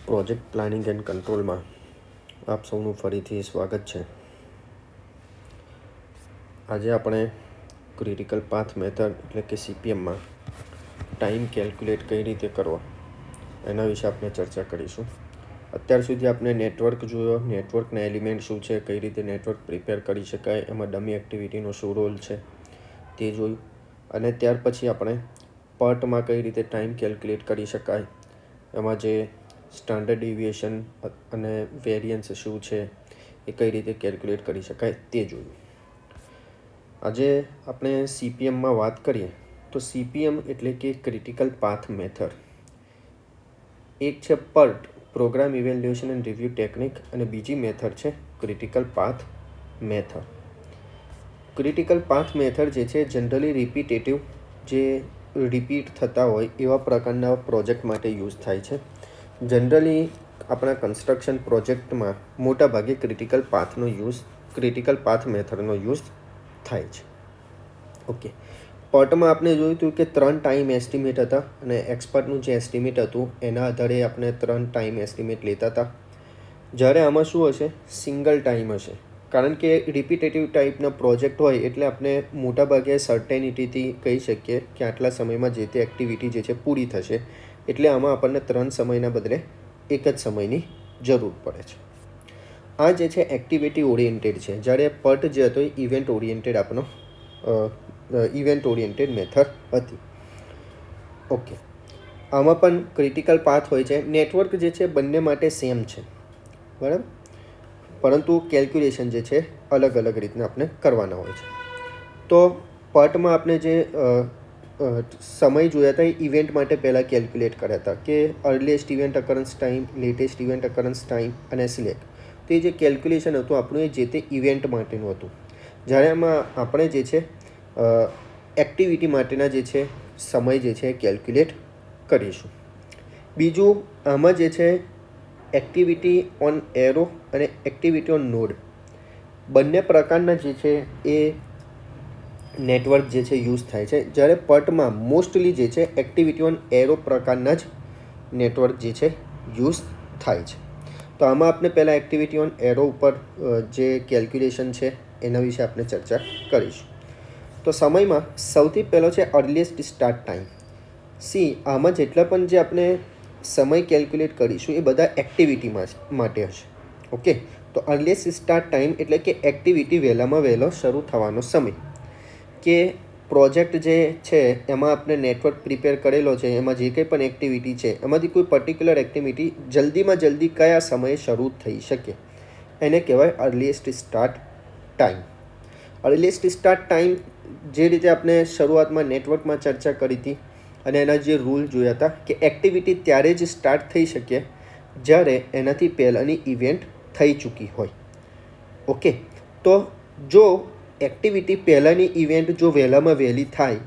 Project planning and કંટ્રોલમાં આપ સૌનું ફરીથી સ્વાગત છે. આજે આપણે ક્રિટિકલ પાથ મેથડ એટલે કે CPMમાં ટાઈમ કેલ્ક્યુલેટ કઈ રીતે કરવો એના વિશે આપણે ચર્ચા કરીશું. અત્યાર સુધી આપણે નેટવર્ક જોયો, નેટવર્કના એલિમેન્ટ શું છે, કઈ રીતે નેટવર્ક પ્રિપેર કરી શકાય, એમાં ડમી એક્ટિવિટીનો શું રોલ છે તે જોયું. અને ત્યાર પછી આપણે પર્ટમાં કઈ રીતે ટાઈમ કેલ્ક્યુલેટ કરી શકાય, એમાં જે સ્ટાન્ડર્ડ ડેવિએશન અને વેરિયન્સ શું છે એ કઈ રીતે કેલ્ક્યુલેટ કરી શકાય તે જોયું. આજે આપણે CPMમાં વાત કરીએ તો CPM એટલે કે ક્રિટિકલ પાથ મેથડ. એક છે PERT program evaluation and review technique અને બીજી મેથડ છે critical path method. Critical path method જે છે જનરલી રિપીટેટિવ, જે રિપીટ થતા હોય એવા પ્રકારના પ્રોજેક્ટ માટે યુઝ થાય છે. જનરલી આપણા કન્સ્ટ્રક્શન પ્રોજેક્ટમાં મોટાભાગે ક્રિટિકલ પાથ મેથડનો યુઝ થાય છે. ઓકે, પર્ટમાં આપણે જોયું હતું કે 3 ટાઈમ એસ્ટિમેટ હતા અને એક્સપર્ટનું જે એસ્ટિમેટ હતું એના આધારે આપણે 3 ટાઈમ એસ્ટિમેટ લેતા હતા. જ્યારે આમાં શું હશે, સિંગલ ટાઈમ હશે. કારણ કે રિપીટેટિવ ટાઈપના પ્રોજેક્ટ હોય એટલે આપણે મોટાભાગે સર્ટેનિટીથી કહી શકીએ કે આટલા સમયમાં જે તે એક્ટિવિટી જે છે પૂરી થશે. એટલે આમાં આપણને 3 સમયના બદલે એક જ સમયની જરૂર પડે છે. આ જે છે એક્ટિવિટી ઓરિએન્ટેડ છે, જ્યારે પર્ટ જે હતો એ ઇવેન્ટ ઓરિએન્ટેડ મેથડ હતી. ઓકે, આમાં પણ ક્રિટિકલ પાથ હોય છે. નેટવર્ક જે છે બંને માટે સેમ છે, બરાબર, પરંતુ કેલ્ક્યુલેશન જે છે અલગ અલગ રીતના આપણે કરવાના હોય છે. તો પર્ટમાં આપણે જે સમય જોયા હતા એ ઇવેન્ટ માટે પહેલાં કેલ્ક્યુલેટ કર્યા હતા કે earliest event occurrence time, latest event occurrence time અને સિલેક્ટ. તો એ જે કેલ્ક્યુલેશન હતું આપણું એ જે તે ઇવેન્ટ માટેનું હતું. જ્યારે આમાં આપણે જે છે એક્ટિવિટી માટેના જે છે સમય જે છે કેલ્ક્યુલેટ કરીશું. બીજું આમાં જે છે એક્ટિવિટી ઓન એરો અને એક્ટિવિટી ઓન નોડ બંને પ્રકારના જે છે એ નેટવર્ક જે છે યુઝ થાય છે. જ્યારે પર્ટમાં મોસ્ટલી જે છે એક્ટિવિટી ઓન એરો પ્રકારના જ નેટવર્ક જે છે યુઝ થાય છે. તો આમાં આપણે પહેલાં એક્ટિવિટી ઓન એરો ઉપર જે કેલ્ક્યુલેશન છે એના વિશે આપણે ચર્ચા કરીશું. તો સમયમાં સૌથી પહેલો છે અર્લીએસ્ટ સ્ટાર્ટ ટાઈમ. આમાં જેટલા પણ જે આપણે સમય કેલ્ક્યુલેટ કરીશું એ બધા એક્ટિવિટીમાં માટે હશે. ઓકે, તો અર્લીએસ્ટ સ્ટાર્ટ ટાઈમ એટલે કે એક્ટિવિટી વહેલામાં વહેલો શરૂ થવાનો સમય. કે પ્રોજેક્ટ જે છે એમાં આપણે નેટવર્ક પ્રિપેર કરેલો છે, એમાં જે કંઈ પણ એક્ટિવિટી છે એમાંથી કોઈ પર્ટિક્યુલર એક્ટિવિટી જલ્દીમાં જલ્દી કયા સમયે શરૂ થઈ શકે એને કહેવાય earliest start time. Earliest start time જે રીતે આપણે શરૂઆતમાં નેટવર્કમાં ચર્ચા કરી હતી અને એના જે રૂલ જોયા હતા કે એક્ટિવિટી ત્યારે જ સ્ટાર્ટ થઈ શકે જ્યારે એનાથી પહેલાંની ઇવેન્ટ થઈ ચૂકી હોય. ઓકે, તો જો એક્ટિવિટી પહેલાંની ઇવેન્ટ જો વહેલામાં વહેલી થાય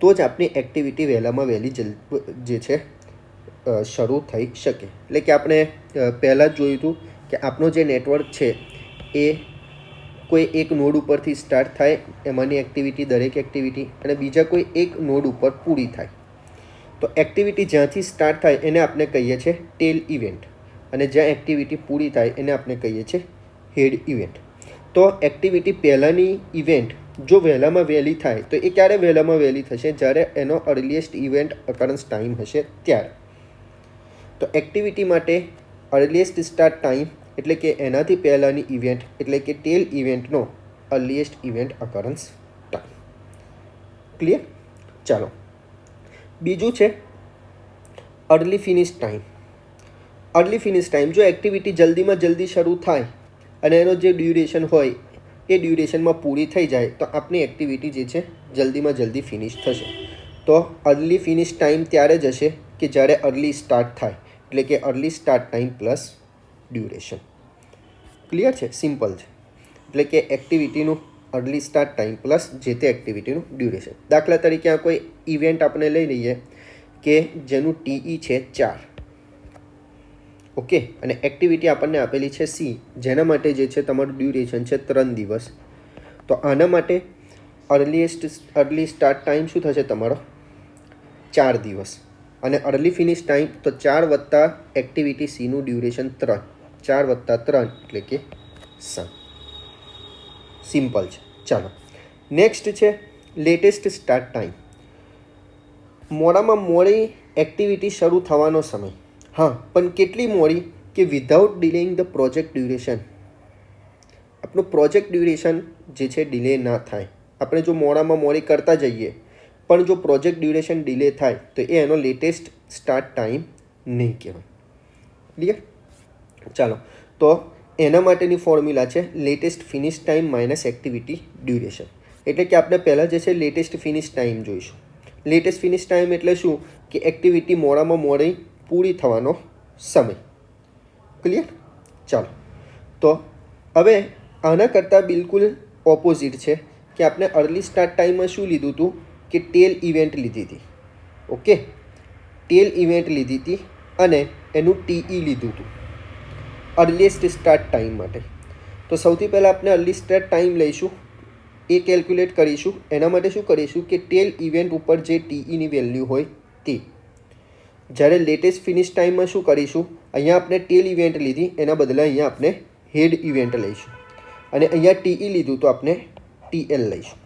તો જ આપણી એક્ટિવિટી વહેલામાં વહેલી જે છે શરૂ થઈ શકે. એટલે કે આપણે પહેલાં જ જોયું હતું કે આપણો જે નેટવર્ક છે એ કોઈ એક નોડ ઉપરથી સ્ટાર્ટ થાય, એમાંની એક્ટિવિટી દરેક એક્ટિવિટી અને બીજા કોઈ એક નોડ ઉપર પૂરી થાય. તો એક્ટિવિટી જ્યાંથી સ્ટાર્ટ થાય એને આપણે કહીએ છીએ ટેલ ઇવેન્ટ અને જ્યાં એક્ટિવિટી પૂરી થાય એને આપણે કહીએ છીએ હેડ ઇવેન્ટ. તો એક્ટિવિટી પહેલાંની ઇવેન્ટ જો વહેલામાં વહેલી થાય તો એ ક્યારે વહેલામાં વહેલી થશે, જ્યારે એનો અર્લીએસ્ટ ઇવેન્ટ અકરન્સ ટાઈમ હશે ત્યારે. તો એક્ટિવિટી માટે અર્લીએસ્ટ સ્ટાર્ટ ટાઈમ એટલે કે એનાથી પહેલાંની ઇવેન્ટ એટલે કે ટેલ ઇવેન્ટનો earliest event occurrence time. Clear? ચાલો, બીજું છે early finish time. Early finish time, જો એક્ટિવિટી જલ્દીમાં જલ્દી શરૂ થાય અને એનો જે ડ્યુરેશન હોય એ ડ્યુરેશનમાં પૂરી થઈ જાય તો આપણી એક્ટિવિટી જે છે જલ્દીમાં જલ્દી ફિનિશ થશે. તો અર્લી ફિનિશ ટાઈમ ત્યારે જ હશે કે જ્યારે અર્લી સ્ટાર્ટ થાય, એટલે કે early start time plus duration. Clear છે? સિમ્પલ છે. એટલે કે એક્ટિવિટીનું અર્લી સ્ટાર્ટ ટાઈમ પ્લસ જે તે એક્ટિવિટીનું ડ્યુરેશન. દાખલા તરીકે આ કોઈ ઇવેન્ટ આપણે લઈ લઈએ કે જેનું TE છે 4. ઓકે, અને એક્ટિવિટી આપણને આપેલી છે C, જેના માટે જે છે તમારું ડ્યુરેશન છે 3 દિવસ. તો આના માટે અર્લી સ્ટાર્ટ ટાઈમ શું થશે તમારો? 4 દિવસ. અને અર્લી ફિનિશ ટાઈમ તો 4 વત્તા એક્ટિવિટી સીનું ડ્યુરેશન 3, 4 વત્તા 3 એટલે કે 7. સિમ્પલ છે. ચાલો નેક્સ્ટ છે લેટેસ્ટ સ્ટાર્ટ ટાઈમ. મોડામાં મોડી એક્ટિવિટી શરૂ થવાનો સમય. હા, પણ કેટલી મોડી કે વિધાઉટ ડિલેઇંગ ધ પ્રોજેક્ટ ડ્યુરેશન. આપણું પ્રોજેક્ટ ડ્યુરેશન જે છે ડિલે ના થાય. આપણે જો મોડામાં મોડી કરતા જઈએ પણ જો પ્રોજેક્ટ ડ્યુરેશન ડિલે થાય તો એનો લેટેસ્ટ સ્ટાર્ટ ટાઈમ નહીં કહેવાય. ક્લિયર? ચાલો, તો એના માટેની ફોર્મ્યુલા છે latest finish time minus activity duration. એટલે કે આપણે પહેલાં જે છે લેટેસ્ટ ફિનિશ ટાઈમ જોઈશું. લેટેસ્ટ ફિનિશ ટાઈમ એટલે શું કે એક્ટિવિટી મોડામાં મોડી પૂરી થવાનો સમય. ક્લિયર? ચાલો, તો હવે આના કરતાં બિલકુલ ઓપોઝિટ છે કે આપણે અર્લી સ્ટાર્ટ ટાઈમમાં શું લીધું હતું કે ટેલ ઇવેન્ટ લીધી હતી. ઓકે, ટેલ ઇવેન્ટ લીધી હતી અને એનું ટીઈ લીધું હતું અર્લીએસ્ટ સ્ટાર્ટ ટાઈમ માટે. તો સૌથી પહેલાં આપણે અર્લી સ્ટાર્ટ ટાઈમ લઈશું, એ કેલ્ક્યુલેટ કરીશું. એના માટે શું કરીશું કે ટેલ ઇવેન્ટ ઉપર જે ટીઈની વેલ્યુ હોય તે. જ્યારે લેટેસ્ટ ફિનિશ ટાઈમમાં શું કરીશું, અહીંયા આપણે ટેલ ઇવેન્ટ લીધી, એના બદલે અહીંયા આપણે હેડ ઇવેન્ટ લઈશું અને અહીંયા ટીઈ લીધું તો આપણે ટીએલ લઈશું.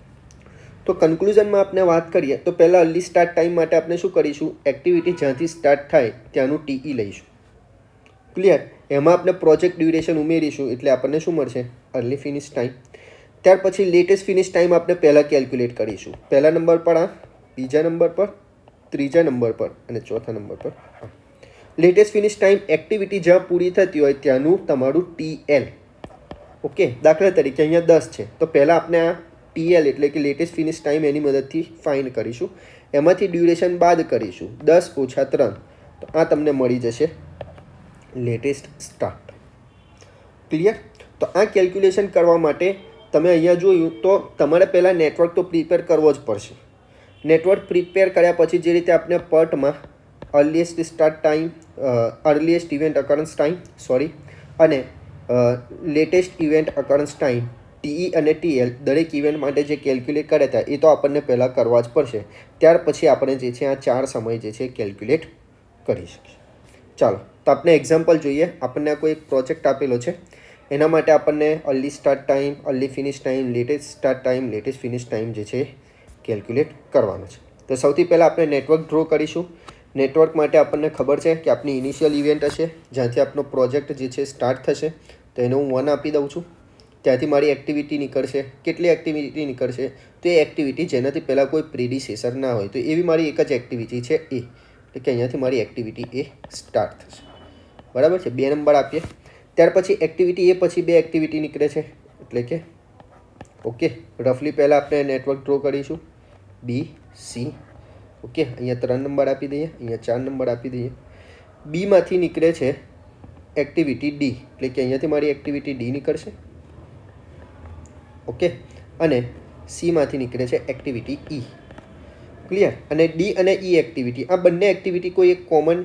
તો કન્ક્લુઝનમાં આપણે વાત કરીએ તો પહેલાં અર્લી સ્ટાર્ટ ટાઈમ માટે આપણે શું કરીશું, એક્ટિવિટી જ્યાંથી સ્ટાર્ટ થાય ત્યાંનું ટીઈ લઈશું. ક્લિયર? એમાં આપણે પ્રોજેક્ટ ડ્યુરેશન ઉમેરીશું એટલે આપણને શું મળશે, અર્લી ફિનિશ ટાઈમ. ત્યાર પછી લેટેસ્ટ ફિનિશ ટાઈમ આપણે પહેલાં કેલ્ક્યુલેટ કરીશું. પહેલા નંબર પર આ, બીજા નંબર પર, ત્રીજા નંબર પર અને ચોથા નંબર પર. લેટેસ્ટ ફિનિશ ટાઈમ એક્ટિવિટી જ્યાં પૂરી થતી હોય ત્યાંનું તમારું ટીએલ. ઓકે, દાખલા તરીકે અહીંયા 10 છે તો પહેલાં આપણે આ ટીએલ એટલે કે લેટેસ્ટ ફિનિશ ટાઈમ એની મદદથી ફાઇન્ડ કરીશું. એમાંથી ડ્યુરેશન બાદ કરીશું 10 ઓછા 3 તો આ તમને મળી જશે લેટેસ્ટ સ્ટાર્ટ. ક્લિયર? તો આ કેલ્ક્યુલેશન કરવા માટે તમે અહીંયા જોયું તો તમારે પહેલાં નેટવર્ક તો પ્રિપેર કરવો જ પડશે. નેટવર્ક પ્રિપેર કર્યા પછી જે રીતે આપણે પર્ટમાં earliest start time, earliest event occurrence time અને latest event occurrence time TE અને ટીએલ દરેક ઇવેન્ટ માટે જે કેલ્ક્યુલેટ કર્યા હતા એ તો આપણને પહેલાં કરવા જ પડશે. ત્યાર પછી આપણે જે છે આ 4 સમય જે છે કેલ્ક્યુલેટ કરી શકીએ. ચાલો, તો આપણે એક્ઝામ્પલ જોઈએ. આપણને કોઈ એક પ્રોજેક્ટ આપેલો છે, એના માટે આપણને early start time, early finish time, latest start time, latest finish time જે છે કેલ્ક્યુલેટ કરવાનો છે. તો સૌથી પહેલાં આપણે નેટવર્ક ડ્રો કરીશું. નેટવર્ક માટે આપણને ખબર છે કે આપણી ઇનિશિયલ ઇવેન્ટ હશે જ્યાંથી આપણો પ્રોજેક્ટ જે છે સ્ટાર્ટ થશે. તો એને હું 1 આપી દઉં છું. ત્યાંથી મારી એક્ટિવિટી નીકળશે. કેટલી એક્ટિવિટી નીકળશે? તો એ એક્ટિવિટી જેનાથી પહેલાં કોઈ પ્રીડિસેસર ના હોય. તો એવી મારી એક જ એક્ટિવિટી છે એ, એટલે કે અહીંયાથી મારી એક્ટિવિટી એ સ્ટાર્ટ થશે. બરાબર છે? 2 નંબર આપીએ. ત્યાર પછી એક્ટિવિટી એ પછી 2 એક્ટિવિટી નીકળે છે એટલે કે ઓકે, રફલી પહેલાં આપણે નેટવર્ક ડ્રો કરીશું બી સી. ઓકે, અહીંયા 3 નંબર આપી દઈએ, અહીંયા 4 નંબર આપી દઈએ. બીમાંથી નીકળે છે એક્ટિવિટી ડી એટલે કે અહીંયાથી મારી એક્ટિવિટી ડી નીકળશે. ઓકે, અને સીમાંથી નીકળે છે એક્ટિવિટી ઈ. ક્લિયર? અને ડી અને ઈ એક્ટિવિટી, આ બંને એક્ટિવિટી કોઈ એક કોમન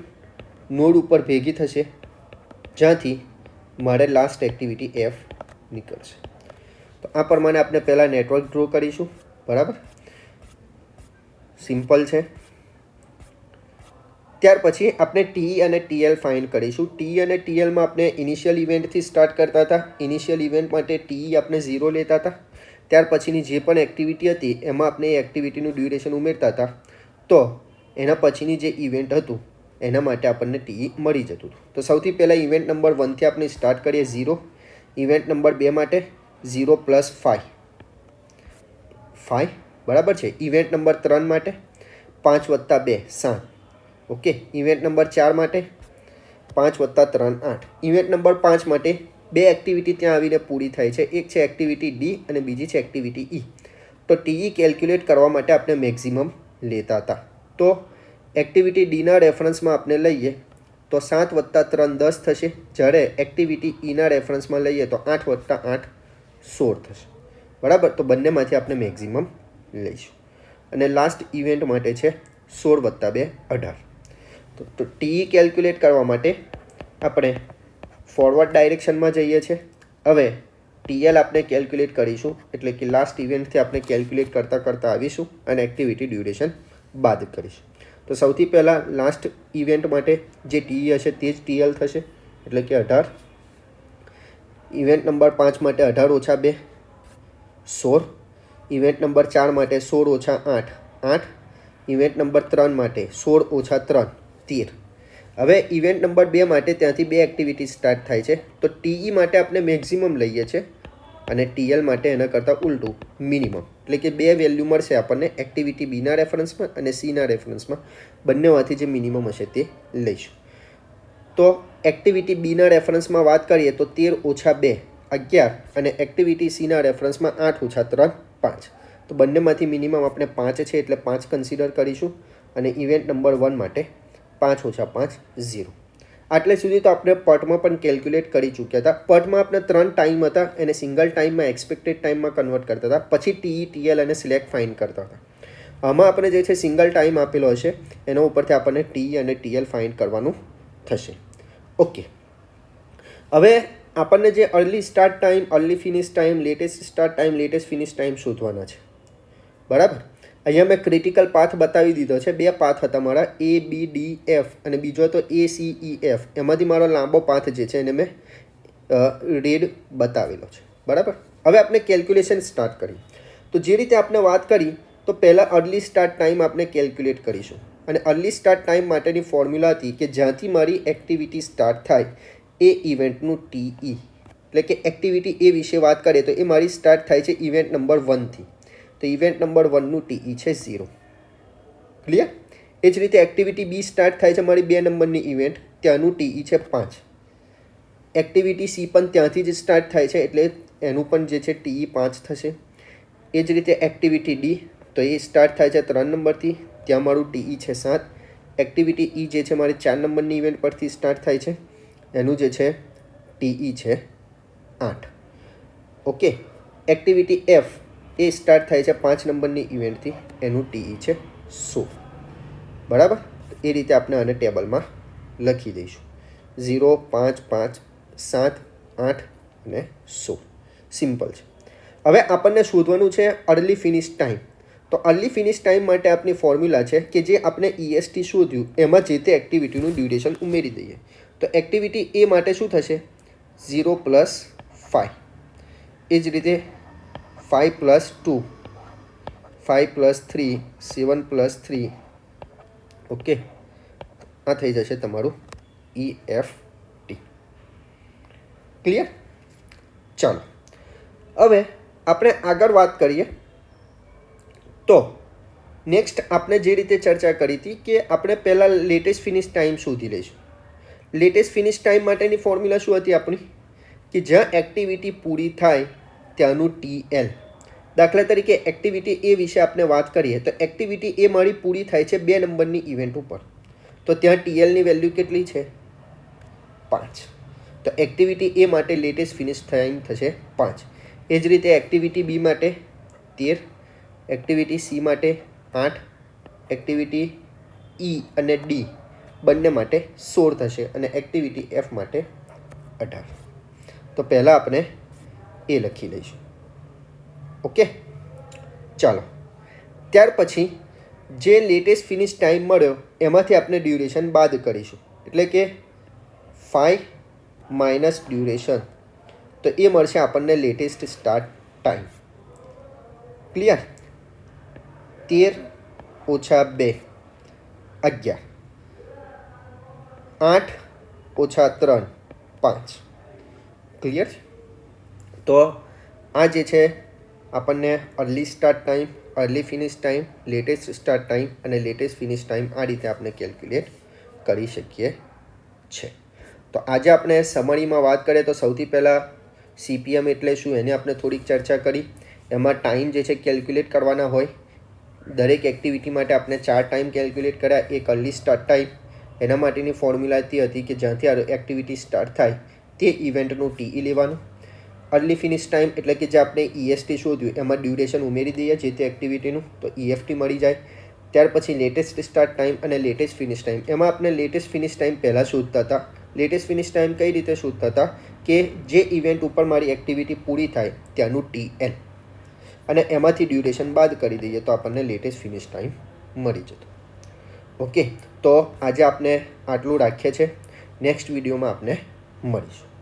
નોડ ઉપર ભેગી થશે જ્યાંથી મારે લાસ્ટ એક્ટિવિટી એફ નીકળશે. તો આ પ્રમાણે આપણે પહેલાં નેટવર્ક ડ્રો કરીશું. બરાબર? સિમ્પલ છે. ત્યાર પછી આપણે ટી અને ટીએલ ફાઇન્ડ કરીશું. ટી અને ટીએલમાં આપણે ઇનિશિયલ ઇવેન્ટથી સ્ટાર્ટ કરતા હતા. ઇનિશિયલ ઇવેન્ટ માટે ટી આપણે 0 લેતા હતા. ત્યાર પછીની જે પણ એક્ટિવિટી હતી એમાં આપણે એ એક્ટિવિટીનું ડ્યુરેશન ઉમેરતા હતા. તો એના પછીની જે ઇવેન્ટ હતું એના માટે આપણને ટી મળી જતું હતું. તો સૌથી પહેલાં ઇવેન્ટ નંબર 1થી આપણે સ્ટાર્ટ કરીએ 0. ઇવેન્ટ નંબર 2 માટે 0 + 5. બરાબર છે? ઇવેન્ટ નંબર 3 માટે 5 + 2 7. ઓકે, ઇવેન્ટ નંબર 4 માટે 5 + 3 8. ઇવેન્ટ નંબર 5 માટે 2 એક્ટિવિટી ત્યાં આવીને પૂરી થાય છે. એક છે એક્ટિવિટી ડી અને બીજી છે એક્ટિવિટી ઈ. તો ટીઈ કેલ્ક્યુલેટ કરવા માટે આપણે મેક્સિમમ લેતા હતા. તો એક્ટિવિટી ડીના રેફરન્સમાં આપણે લઈએ તો 7 + 3 10 થશે. જ્યારે એક્ટિવિટી ઈના રેફરન્સમાં લઈએ તો 8 + 8 16 થશે. બરાબર? તો બંનેમાંથી આપણે મેક્સિમમ લઈશું. અને લાસ્ટ ઇવેન્ટ માટે છે 16 + 2 18. તો ટી કેલ્ક્યુલેટ કરવા માટે આપણે ફોરવર્ડ ડાયરેક્શનમાં જઈએ છીએ. હવે ટીએલ આપણે કેલ્ક્યુલેટ કરીશું એટલે કે લાસ્ટ ઇવેન્ટથી આપણે કેલ્ક્યુલેટ કરતાં આવીશું અને એક્ટિવિટી ડ્યુરેશન બાદ કરીશું. તો સૌથી પહેલાં લાસ્ટ ઇવેન્ટ માટે જે ટીઈ હશે તે જ ટીએલ થશે, એટલે કે 18. ઇવેન્ટ નંબર 5 માટે 18 - 2 16. ઇવેન્ટ નંબર 4 માટે 16 - 8 8. ઇવેન્ટ નંબર 3 માટે 16 - 3 13. હવે ઇવેન્ટ નંબર 2 માટે ત્યાંથી 2 એક્ટિવિટી સ્ટાર્ટ થાય છે, તો ટીઈ માટે આપણે મેક્સિમમ લઈએ છીએ અને ટીએલ માટે એના કરતાં ઉલટું મિનિમમ, એટલે કે 2 વેલ્યુ મળશે આપણને એક્ટિવિટી બીના રેફરન્સમાં અને સીના રેફરન્સમાં, બંનેમાંથી જે મિનિમમ હશે તે લઈશું. તો એક્ટિવિટી બીના રેફરન્સમાં વાત કરીએ તો 13 - 2 11 અને એક્ટિવિટી સીના રેફરન્સમાં 8 - 3 5. તો બંનેમાંથી મિનિમમ આપણે 5 છે એટલે 5 કન્સિડર કરીશું અને ઇવેન્ટ નંબર 1 માટે 5 - 5 0. આટલે સુધી તો આપણે પટમાં પણ કેલ્ક્યુલેટ કરી ચૂક્યા હતા. પટમાં આપણે 3 ટાઈમ હતા એને સિંગલ ટાઈમમાં એક્સપેક્ટેડ ટાઈમમાં કન્વર્ટ કરતા હતા, પછી ટીઈ ટીએલ અને સિલેક્ટ ફાઇન કરતા હતા. આમાં આપણે જે છે સિંગલ ટાઈમ આપેલો હશે એના ઉપરથી આપણને ટીઈ અને ટીએલ ફાઇન કરવાનું થશે. ઓકે, હવે આપણને જે early start time, early finish time, latest start time, latest finish time શોધવાના છે. બરાબર, અહીંયા મેં ક્રિટિકલ પાથ બતાવી દીધો છે. 2 પાથ હતા મારા, ABDF અને બીજો હતો ACEF. એમાંથી મારો લાંબો પાથ જે છે એને મેં રેડ બતાવેલો છે. બરાબર, હવે આપણે કેલ્ક્યુલેશન સ્ટાર્ટ કરીએ. તો જે રીતે આપણે વાત કરી તો પહેલાં અર્લી સ્ટાર્ટ ટાઈમ આપણે કેલ્ક્યુલેટ કરીશું અને અર્લી સ્ટાર્ટ ટાઈમ માટેની ફોર્મ્યુલા હતી કે જ્યાંથી મારી એક્ટિવિટી સ્ટાર્ટ થાય એ ઇવેન્ટનું ટીઈ, એટલે કે એક્ટિવિટી એ વિશે વાત કરીએ તો એ મારી સ્ટાર્ટ થાય છે ઇવેન્ટ નંબર 1થી. તો ઇવેન્ટ નંબર 1નું ટીઈ છે 0. ક્લિયર? એ જ રીતે એક્ટિવિટી બી સ્ટાર્ટ થાય છે મારી 2 નંબરની ઇવેન્ટ, ત્યાંનું ટીઈ છે 5. એક્ટિવિટી સી પણ ત્યાંથી જ સ્ટાર્ટ થાય છે એટલે એનું પણ જે છે ટીઈ 5 થશે. એ જ રીતે એક્ટિવિટી ડી, તો એ સ્ટાર્ટ થાય છે 3 નંબરથી, ત્યાં મારું ટીઈ છે 7. એક્ટિવિટી ઈ જે છે મારી 4 નંબરની ઇવેન્ટ પરથી સ્ટાર્ટ થાય છે, એનું જે છે ટીઈ છે 8. Okay, activity F A start થાય છે 5 નંબરની ઇવેન્ટથી, એનું ટીઈ છે 16. બરાબર, એ રીતે આપણે આને ટેબલમાં લખી દઈશું. 0 5 5 7 8 અને 16. સિમ્પલ છે. હવે આપણને શોધવાનું છે અર્લી ફિનિશ ટાઈમ. તો અર્લી ફિનિશ ટાઈમ માટે આપણી ફોર્મ્યુલા છે કે જે આપણે EST શોધ્યું એમાં જે તે એક્ટિવિટીનું ડ્યુરેશન ઉમેરી દઈએ. તો એક્ટિવિટી એ માટે શું થશે? 0 + 5. એ જ રીતે 5 + 2, 5 + 3, 7 + 3. ઓકે, આ થઈ જશે તમારું EFT. ક્લિયર? ચાલો હવે આપણે આગળ વાત કરીએ. તો નેક્સ્ટ આપણે જે રીતે ચર્ચા કરી હતી કે આપણે પહેલાં લેટેસ્ટ ફિનિશ ટાઈમ શોધી લઈશું. લેટેસ્ટ ફિનિશ ટાઈમ માટેની ફોર્મ્યુલા શું હતી આપણી? કે જ્યાં એક્ટિવિટી પૂરી થાય ત્યાંનું TL. દાખલા તરીકે એક્ટિવિટી એ વિશે આપણે વાત કરીએ તો એક્ટિવિટી એ મારી પૂરી થાય છે 2 નંબરની ઇવેન્ટ ઉપર, તો ત્યાં TLની વેલ્યુ કેટલી છે? 5. તો એક્ટિવિટી એ માટે લેટેસ્ટ ફિનિશ ટાઈમ થશે 5. એ જ રીતે એક્ટિવિટી બી માટે 13, એક્ટિવિટી સી માટે 8, એક્ટિવિટી ઈ અને ડી બંને માટે 16 થશે અને એક્ટિવિટી એફ માટે 18. તો પહેલાં આપણે એ લખી લઈશું. ઓકે, ચાલો ત્યાર પછી જે લેટેસ્ટ ફિનિશ ટાઈમ મળ્યો એમાંથી આપણે ડ્યુરેશન બાદ કરીશું, એટલે કે 5 - ડ્યુરેશન, તો એ મળશે આપણને latest start time. Clear? 13 - 2 11, 8 - 3 5. Clear? તો આ જે છે આપણને early start time, early finish time, latest start time અને લેટેસ્ટ ફિનિશ ટાઈમ આ રીતે આપણે કેલ્ક્યુલેટ કરી શકીએ છે. તો આજે આપણે સમરીમાં વાત કરીએ તો સૌથી પહેલાં CPM એટલે શું એની આપણે થોડીક ચર્ચા કરી. એમાં ટાઈમ જે છે કેલ્ક્યુલેટ કરવાના હોય. દરેક એક્ટિવિટી માટે આપણે 4 ટાઈમ કેલ્ક્યુલેટ કર્યા. એક અર્લી સ્ટાર્ટ ટાઈમ, એના માટેની ફોર્મ્યુલા તે હતી કે જ્યાંથી આ એક્ટિવિટી સ્ટાર્ટ થાય તે ઇવેન્ટનું TE લેવાનું. અર્લી ફિનિશ ટાઈમ એટલે કે જે આપણે EST શોધ્યું એમાં ડ્યુરેશન ઉમેરી દઈએ જે તે એક્ટિવિટીનું, તો EFT મળી જાય. ત્યાર પછી લેટેસ્ટ સ્ટાર્ટ ટાઈમ અને લેટેસ્ટ ફિનિશ ટાઈમ. એમાં આપણે લેટેસ્ટ ફિનિશ ટાઈમ પહેલાં શોધતા હતા. લેટેસ્ટ ફિનિશ ટાઈમ કઈ રીતે શોધતા હતા? કે જે ઇવેન્ટ ઉપર મારી એક્ટિવિટી પૂરી થાય ત્યાંનું TL અને એમાંથી ડ્યુરેશન બાદ કરી દઈએ તો આપણને લેટેસ્ટ ફિનિશ ટાઈમ મળી જતો. ઓકે, તો આજે આપણે આટલું રાખીએ છીએ. નેક્સ્ટ વિડીયોમાં આપણે મળીશું.